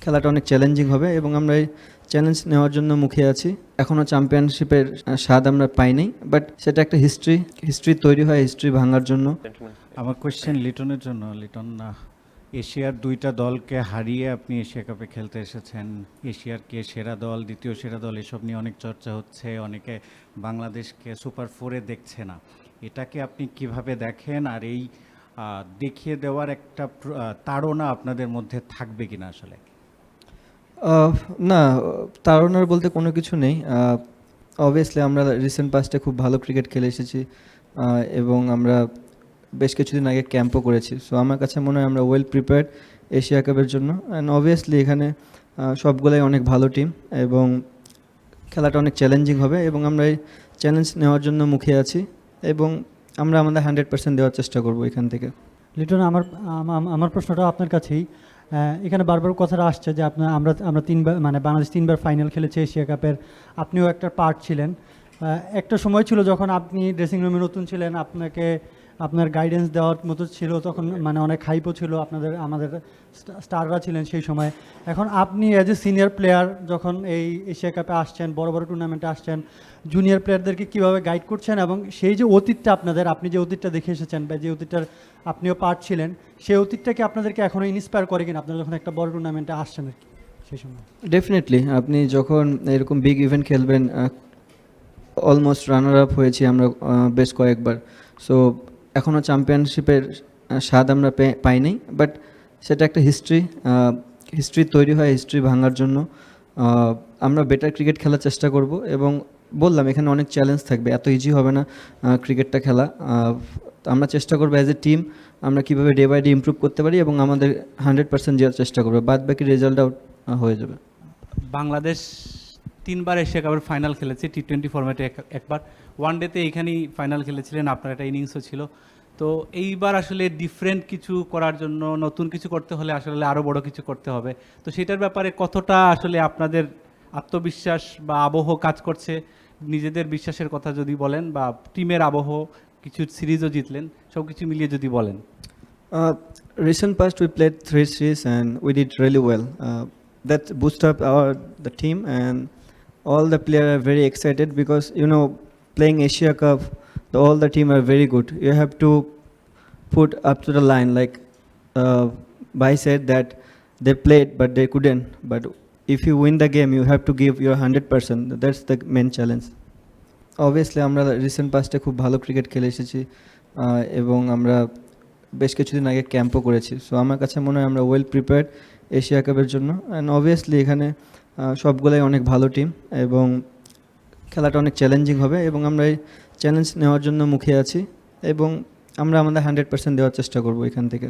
খেলাটা অনেক চ্যালেঞ্জিং হবে এবং আমরা এই চ্যালেঞ্জ নেওয়ার জন্য মুখিয়ে আছি। এখনও চ্যাম্পিয়নশিপের স্বাদ আমরা পাইনি, বাট সেটা একটা হিস্ট্রি তৈরি হয় হিস্ট্রি ভাঙার জন্য। আমার কোয়েশ্চেন লিটনের জন্য। লিটন, এশিয়ার দুইটা দলকে হারিয়ে আপনি এশিয়া কাপে খেলতে এসেছেন। এশিয়ার কে সেরা দল, দ্বিতীয় সেরা দল, এসব নিয়ে অনেক চর্চা হচ্ছে। অনেকে বাংলাদেশকে সুপার ফোরে দেখছে না। এটাকে আপনি কিভাবে দেখেন? আর এই দেখিয়ে দেওয়ার একটা তাড়না আপনাদের মধ্যে থাকবে কিনা আসলে? না, তাড়নার বলতে কোনো কিছু নেই। অবভিয়াসলি আমরা রিসেন্ট পাস্টে খুব ভালো ক্রিকেট খেলে এসেছি এবং আমরা বেশ কিছুদিন আগে ক্যাম্পও করেছি। সো আমার কাছে মনে হয় আমরা ওয়েল প্রিপেয়ার্ড এশিয়া কাপের জন্য। অ্যান্ড অবভিয়াসলি এখানে সবগুলোই অনেক ভালো টিম এবং খেলাটা অনেক চ্যালেঞ্জিং হবে এবং আমরা এই চ্যালেঞ্জ নেওয়ার জন্য মুখিয়ে আছি এবং আমরা আমাদের 100% দেওয়ার চেষ্টা করব এখান থেকে। লিটন, আমার প্রশ্নটা আপনার কাছেই। এখানে বারবার কথাটা আসছে যে আমরা তিনবার, মানে বাংলাদেশ তিনবার ফাইনাল খেলেছে এশিয়া কাপের, আপনিও একটা পার্ট ছিলেন। একটা সময় ছিল যখন আপনি ড্রেসিং রুমে নতুন ছিলেন, আপনার গাইডেন্স দেওয়ার মতো ছিল, তখন মানে অনেক হাইপও ছিল, আমাদের স্টাররা ছিলেন সেই সময়। এখন আপনি অ্যাজ এ সিনিয়র প্লেয়ার যখন এই এশিয়া কাপে আসছেন, বড় বড় টুর্নামেন্টে আসছেন, জুনিয়র প্লেয়ারদেরকে কীভাবে গাইড করছেন এবং সেই যে অতীতটা আপনি যে অতীতটা দেখে এসেছেন বা যে অতীতটার আপনিও পার্ট ছিলেন, সেই অতীতটাকে আপনাদেরকে এখনও ইন্সপায়ার করে কিনা আপনারা যখন একটা বড় টুর্নামেন্টে আসছেন আর কি সেই সময়? ডেফিনেটলি আপনি যখন এরকম বিগ ইভেন্ট খেলবেন, অলমোস্ট রানার আপ হয়েছি আমরা বেশ কয়েকবার। সো এখনও চ্যাম্পিয়নশিপের স্বাদ আমরা পাইনি, বাট সেটা একটা হিস্ট্রি তৈরি হয় হিস্ট্রি ভাঙার জন্য। আমরা বেটার ক্রিকেট খেলার চেষ্টা করব এবং বললাম এখানে অনেক চ্যালেঞ্জ থাকবে, এত ইজি হবে না ক্রিকেটটা খেলা। আমরা চেষ্টা করবো অ্যাজ এ টিম আমরা কীভাবে ডে বাই ডে ইমপ্রুভ করতে পারি এবং আমাদের 100% দেওয়ার চেষ্টা করবো, বাদ বাকি রেজাল্ট আউট হয়ে যাবে। বাংলাদেশ তিনবার এশিয়া কাপের ফাইনাল খেলেছে, টি-20 ফরম্যাটে একবার, ওয়ান ডেতে এইখানেই ফাইনাল খেলেছিলেন, আপনার একটা ইনিংসও ছিল। তো এইবার আসলে ডিফারেন্ট কিছু করার জন্য, নতুন কিছু করতে হলে আসলে আরও বড় কিছু করতে হবে। তো সেটার ব্যাপারে কতটা আসলে আপনাদের আত্মবিশ্বাস বা আবহ কাজ করছে, নিজেদের বিশ্বাসের কথা যদি বলেন, বা টিমের আবহ, কিছু সিরিজও জিতলেন, সব কিছু মিলিয়ে যদি বলেন। Recent past we played 3 series and we did really well. That boosted up the team and all the players are very excited because playing Asia Cup, all the team are very good. You have to put up to the line, like Bhai said that they played but they couldn't. But if you win the game, you have to give your 100%. That's the main challenge. Obviously আমরা recent পাস্টে খুব ভালো cricket খেলে এসেছি এবং আমরা বেশ কিছুদিন আগে ক্যাম্পও করেছি। সো আমার কাছে মনে হয় আমরা ওয়েল প্রিপেয়ার্ড এশিয়া কাপের জন্য। অ্যান্ড অবভিয়াসলি এখানে সবগুলোই অনেক ভালো টিম এবং খেলাটা অনেক চ্যালেঞ্জিং হবে এবং আমরা এই চ্যালেঞ্জ নেওয়ার জন্য মুখিয়ে আছি এবং আমরা আমাদের 100% দেওয়ার চেষ্টা করব এখান থেকে।